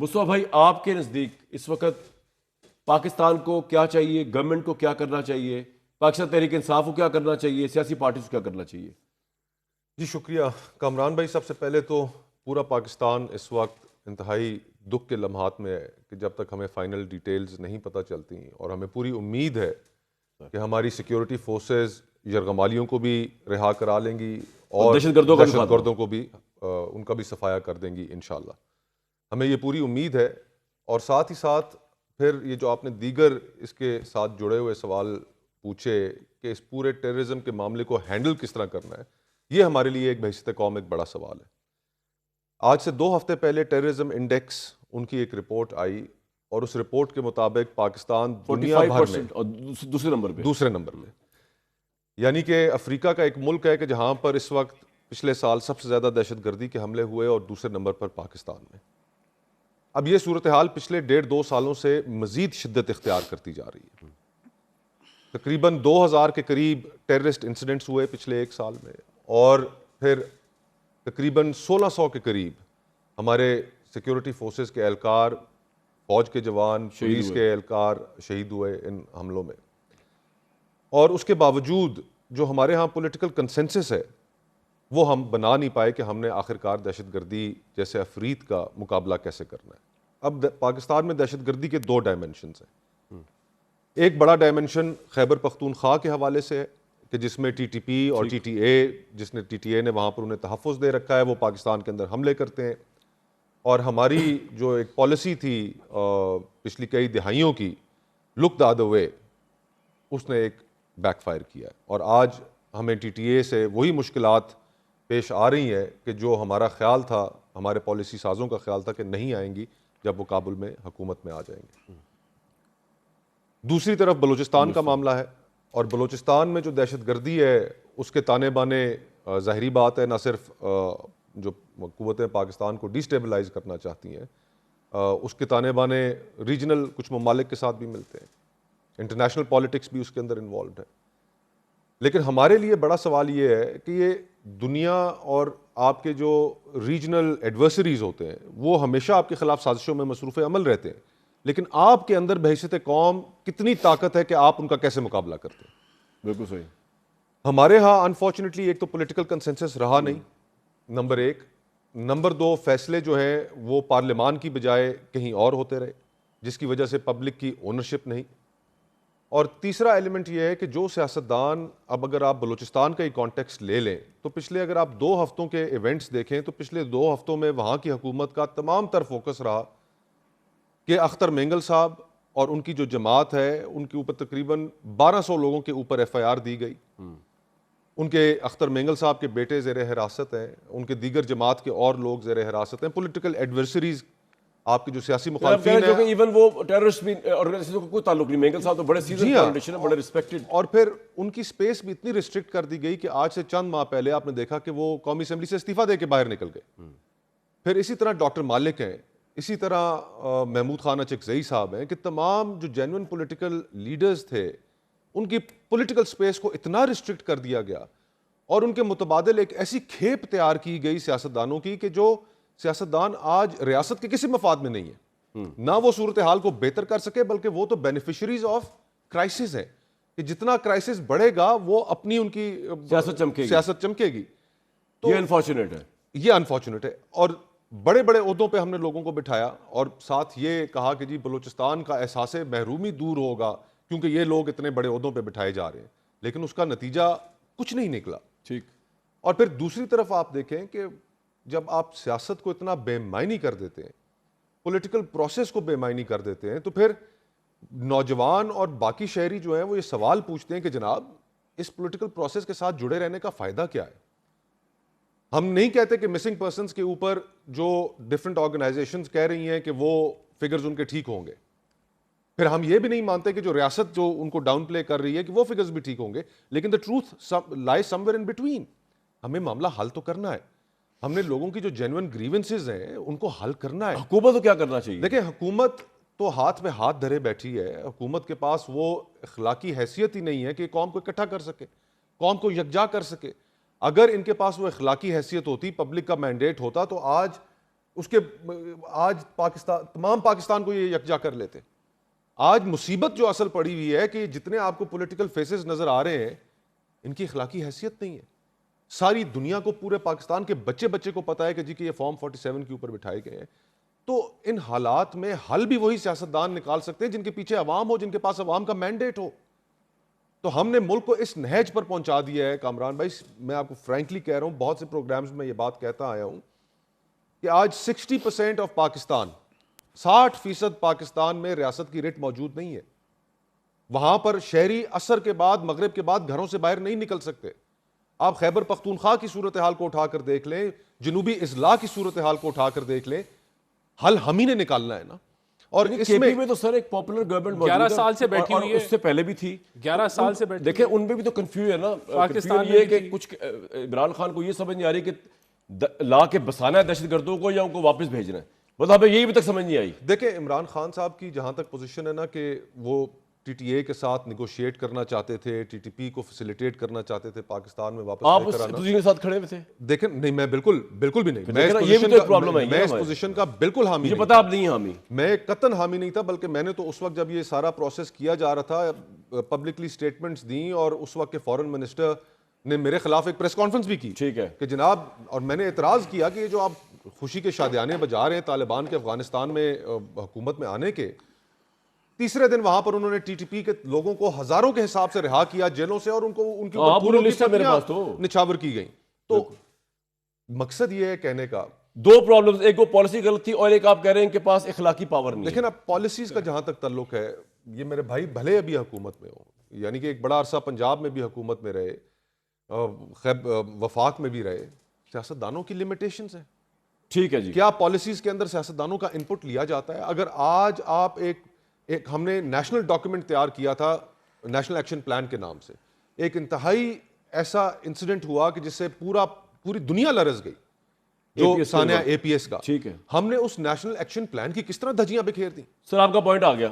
مصطفیٰ بھائی، آپ کے نزدیک اس وقت پاکستان کو کیا چاہیے، گورنمنٹ کو کیا کرنا چاہیے، پاکستان تحریک انصاف کو کیا کرنا چاہیے، سیاسی پارٹیز کو کیا کرنا چاہیے؟ جی شکریہ کامران بھائی. سب سے پہلے تو پورا پاکستان اس وقت انتہائی دکھ کے لمحات میں ہے کہ جب تک ہمیں فائنل ڈیٹیلز نہیں پتہ چلتی، اور ہمیں پوری امید ہے کہ ہماری سیکیورٹی فورسز یرغمالیوں کو بھی رہا کرا لیں گی اور دہشت گردوں کا بھی دہشت گردوں کو بھی ان کا بھی صفایا کر دیں گی انشاءاللہ. ہمیں یہ پوری امید ہے. اور ساتھ ہی ساتھ پھر یہ جو آپ نے دیگر اس کے ساتھ جڑے ہوئے سوال پوچھے کہ اس پورے ٹیررزم کے معاملے کو ہینڈل کس طرح کرنا ہے، یہ ہمارے لیے ایک بحیثیت قوم ایک بڑا سوال ہے. آج سے 2 ہفتے پہلے ٹیررزم انڈیکس ان کی ایک رپورٹ آئی، اور اس رپورٹ کے مطابق پاکستان دنیا بھر میں 45% اور دوسرے نمبر پہ. یعنی کہ افریقہ کا ایک ملک ہے کہ جہاں پر اس وقت پچھلے سال سب سے زیادہ دہشت گردی کے حملے ہوئے، اور دوسرے نمبر پر پاکستان میں. اب یہ صورتحال پچھلے 1.5-2 سالوں سے مزید شدت اختیار کرتی جا رہی ہے. تقریباً 2000 کے قریب ٹیررسٹ انسیڈنٹس ہوئے پچھلے 1 سال میں، اور پھر تقریباً 1600 کے قریب ہمارے سیکیورٹی فورسز کے اہلکار، فوج کے جوان، پولیس کے اہلکار شہید ہوئے ان حملوں میں. اور اس کے باوجود جو ہمارے ہاں پولیٹیکل کنسنسس ہے وہ ہم بنا نہیں پائے کہ ہم نے آخرکار دہشت گردی جیسے عفریت کا مقابلہ کیسے کرنا ہے. اب پاکستان میں دہشت گردی کے 2 ڈائمنشنز ہیں. ایک بڑا ڈائمنشن خیبر پختونخوا کے حوالے سے ہے کہ جس میں ٹی ٹی پی اور ٹی ٹی اے، جس نے ٹی ٹی اے نے وہاں پر انہیں تحفظ دے رکھا ہے، وہ پاکستان کے اندر حملے کرتے ہیں. اور ہماری جو ایک پالیسی تھی پچھلی کئی دہائیوں کی، لک دا ادر وے، اس نے ایک بیک فائر کیا ہے. اور آج ہمیں ٹی ٹی اے سے وہی مشکلات پیش آ رہی ہیں کہ جو ہمارا خیال تھا، ہمارے پالیسی سازوں کا خیال تھا کہ نہیں آئیں گی جب وہ کابل میں حکومت میں آ جائیں گے. دوسری طرف بلوچستان کا معاملہ ہے، اور بلوچستان میں جو دہشت گردی ہے اس کے تانے بانے ظاہری بات ہے نہ صرف جو قوتیں پاکستان کو ڈی سٹیبلائز کرنا چاہتی ہیں، اس کے تانے بانے ریجنل کچھ ممالک کے ساتھ بھی ملتے ہیں، انٹرنیشنل پالیٹکس بھی اس کے اندر انوالوڈ ہے. لیکن ہمارے لیے بڑا سوال یہ ہے کہ یہ دنیا اور آپ کے جو ریجنل ایڈورسریز ہوتے ہیں وہ ہمیشہ آپ کے خلاف سازشوں میں مصروف عمل رہتے ہیں، لیکن آپ کے اندر بحیثیت قوم کتنی طاقت ہے کہ آپ ان کا کیسے مقابلہ کرتے ہیں. بالکل صحیح. ہمارے ہاں انفارچونیٹلی ایک تو پولیٹیکل کنسنسس رہا نہیں، نمبر 1. نمبر 2، فیصلے جو ہیں وہ پارلیمان کی بجائے کہیں اور ہوتے رہے، جس کی وجہ سے پبلک کی اونرشپ نہیں. اور تیسرا ایلیمنٹ یہ ہے کہ جو سیاستدان، اب اگر آپ بلوچستان کا ہی کانٹیکسٹ لے لیں تو پچھلے اگر آپ 2 ہفتوں کے ایونٹس دیکھیں تو پچھلے 2 ہفتوں میں وہاں کی حکومت کا تمام تر فوکس رہا کہ اختر مینگل صاحب اور ان کی جو جماعت ہے ان کے اوپر تقریباً 1200 لوگوں کے اوپر ایف آئی آر دی گئی. ان کے اختر مینگل صاحب کے بیٹے زیر حراست ہیں، ان کے دیگر جماعت کے اور لوگ زیر حراست ہیں. پولیٹیکل ایڈورسریز، آپ کے جو سیاسی مخالفین ہیں، ایون وہ ٹیررسٹ بھی آرگنائزیشن کو کوئی تعلق نہیں. مینگل صاحب تو بڑے سیزن پولیٹیشین ہیں، بڑے ریسپیکٹڈ. اور پھر ان کی سپیس بھی اتنی ریسٹرکٹ کر دی گئی کہ آج سے چند ماہ پہلے آپ نے دیکھا کہ وہ قومی اسمبلی سے استعفیٰ دے کے باہر نکل گئے. پھر اسی طرح ڈاکٹر مالک ہیں، اسی طرح محمود خان اچکزئی صاحب ہیں، کہ تمام جو جینوئن پولیٹیکل لیڈرز تھے ان کی پولیٹیکل سپیس کو اتنا ریسٹرکٹ کر دیا گیا، اور ان کے متبادل ایک ایسی کھیپ تیار کی گئی سیاستدانوں کی کہ جو سیاستدان آج ریاست کے کسی مفاد میں نہیں ہے، نہ وہ صورتحال کو بہتر کر سکے، بلکہ وہ تو بینیفیشریز آف کرائسس ہیں کہ جتنا کرائسس بڑھے گا وہ اپنی ان کی سیاست چمکے گی. تو یہ انفارچونیٹ ہے، یہ انفارچونیٹ ہے. اور بڑے بڑے عہدوں پہ ہم نے لوگوں کو بٹھایا، اور ساتھ یہ کہا کہ جی بلوچستان کا احساس محرومی دور ہوگا کیونکہ یہ لوگ اتنے بڑے عہدوں پہ بٹھائے جا رہے ہیں، لیکن اس کا نتیجہ کچھ نہیں نکلا. ٹھیک. اور پھر دوسری طرف آپ دیکھیں کہ جب آپ سیاست کو اتنا بے معنی کر دیتے ہیں، پولیٹیکل پروسیس کو بے معنی کر دیتے ہیں، تو پھر نوجوان اور باقی شہری جو ہیں وہ یہ سوال پوچھتے ہیں کہ جناب اس پولیٹیکل پروسیس کے ساتھ جڑے رہنے کا فائدہ کیا ہے. ہم نہیں کہتے کہ مسنگ پرسنز کے اوپر جو ڈفرنٹ آرگنائزیشنز کہہ رہی ہیں کہ وہ فگرز ان کے ٹھیک ہوں گے، پھر ہم یہ بھی نہیں مانتے کہ جو ریاست جو ان کو ڈاؤن پلے کر رہی ہے کہ وہ فگرز بھی ٹھیک ہوں گے، لیکن the truth lies somewhere in between. ہمیں معاملہ حل تو کرنا ہے، ہم نے لوگوں کی جو جینوئن گریونسز ہیں ان کو حل کرنا ہے. حکومت کو کیا کرنا چاہیے؟ دیکھیں حکومت تو ہاتھ میں ہاتھ دھرے بیٹھی ہے، حکومت کے پاس وہ اخلاقی حیثیت ہی نہیں ہے کہ قوم کو اکٹھا کر سکے، قوم کو یکجا کر سکے. اگر ان کے پاس وہ اخلاقی حیثیت ہوتی، پبلک کا مینڈیٹ ہوتا، تو آج اس کے آج پاکستان تمام پاکستان کو یہ یکجا کر لیتے. آج مصیبت جو اصل پڑی ہوئی ہے کہ جتنے آپ کو پولیٹیکل فیسز نظر آ رہے ہیں ان کی اخلاقی حیثیت نہیں ہے. ساری دنیا کو, پورے پاکستان کے بچے بچے کو پتا ہے کہ جی کہ یہ فارم 47 کے اوپر بٹھائے گئے ہیں. تو ان حالات میں حل بھی وہی سیاستدان نکال سکتے ہیں جن کے پیچھے عوام ہو, جن کے پاس عوام کا مینڈیٹ ہو. تو ہم نے ملک کو اس نہج پر پہنچا دیا ہے کامران بھائی. میں آپ کو فرینکلی کہہ رہا ہوں, بہت سے پروگرامز میں یہ بات کہتا آیا ہوں کہ آج 60% آف پاکستان, 60% پاکستان میں ریاست کی رٹ موجود نہیں ہے. وہاں پر شہری عصر کے بعد, مغرب کے بعد گھروں سے باہر نہیں نکل سکتے. آپ خیبر پختونخوا کی صورتحال کو اٹھا کر دیکھ لیں, جنوبی اضلاع کی صورتحال کو اٹھا کر دیکھ لیں, حل ہم ہی نے نکالنا ہے نا. اور اس میں تو سر ایک پاپولر گورنمنٹ 11 سال سے بیٹھی ہوئی ہے, اس سے پہلے بھی تھی, 11 سال سے بیٹھی. دیکھیں ان میں بھی تو کنفیوژن ہے نا. پاکستان یہ کہ کچھ عمران خان کو یہ سمجھ نہیں آ رہی کہ لا کے بسانا ہے دہشت گردوں کو یا ان کو واپس بھیجنا ہے. مطلب ہمیں یہی ابھی تک سمجھ نہیں آئی. دیکھیں عمران خان صاحب کی جہاں تک پوزیشن ہے نا کہ وہ ٹی ٹی اے کے ساتھ نیگوشیٹ کرنا چاہتے تھے, ٹی ٹی پی کو فیسیلیٹیٹ کرنا چاہتے تھے پاکستان میں واپس آپ لے اس کر آنا. پوزیشن کے ساتھ کھڑے ہوئے تھے. دیکھیں نہیں, میں بالکل بھی نہیں, میں اس پوزیشن کا بالکل حامی مجھے نہیں. پتا آپ نہیں حامی. میں قطعاً حامی نہیں تھا, بلکہ میں نے تو اس وقت جب یہ سارا پروسیس کیا جا رہا تھا پبلکلی اسٹیٹمنٹس دیں, اور اس وقت کے فارن منسٹر نے میرے خلاف ایک پریس کانفرنس بھی کی. ٹھیک ہے کہ جناب, اور میں نے اعتراض کیا کہ یہ جو آپ خوشی کے شادیانے بجا رہے ہیں طالبان کے افغانستان میں حکومت میں آنے کے, تیسرے دن وہاں پر انہوں نے ٹی ٹی پی کے لوگوں کو ہزاروں کے حساب سے رہا کیا جیلوں سے, اور ان کو ان کے اوپر پوروں کی پٹیاں نچھاور کی گئیں. تو مقصد یہ ہے کہنے کا, دو پرابلمز, ایک وہ پالیسی غلط تھی اور ایک آپ کہہ رہے ہیں ان کے پاس اخلاقی پاور نہیں. لیکن اب پالیسیز کا جہاں تک تعلق ہے, یہ میرے بھائی بھلے ابھی حکومت میں ہو, یعنی کہ ایک بڑا عرصہ پنجاب میں بھی حکومت میں رہے, وفاق میں بھی رہے, سیاستدانوں کی لمیٹیشنز ہیں. ٹھیک ہے جی. کیا پالیسیز کے اندر سیاستدانوں کا انپٹ لیا جاتا ہے؟ اگر آج آپ ایک ہم نے نیشنل ڈاکیومنٹ تیار کیا تھا نیشنل ایکشن پلان کے نام سے, ایک انتہائی ایسا انسیڈنٹ ہوا کہ جس سے پوری دنیا لرز گئی, جو سانحہ اے پی ایس کا. ٹھیک ہے, ہم نے اس نیشنل ایکشن پلان کی کس طرح دھجیاں بکھیر دیں. سر آپ کا پوائنٹ آ گیا.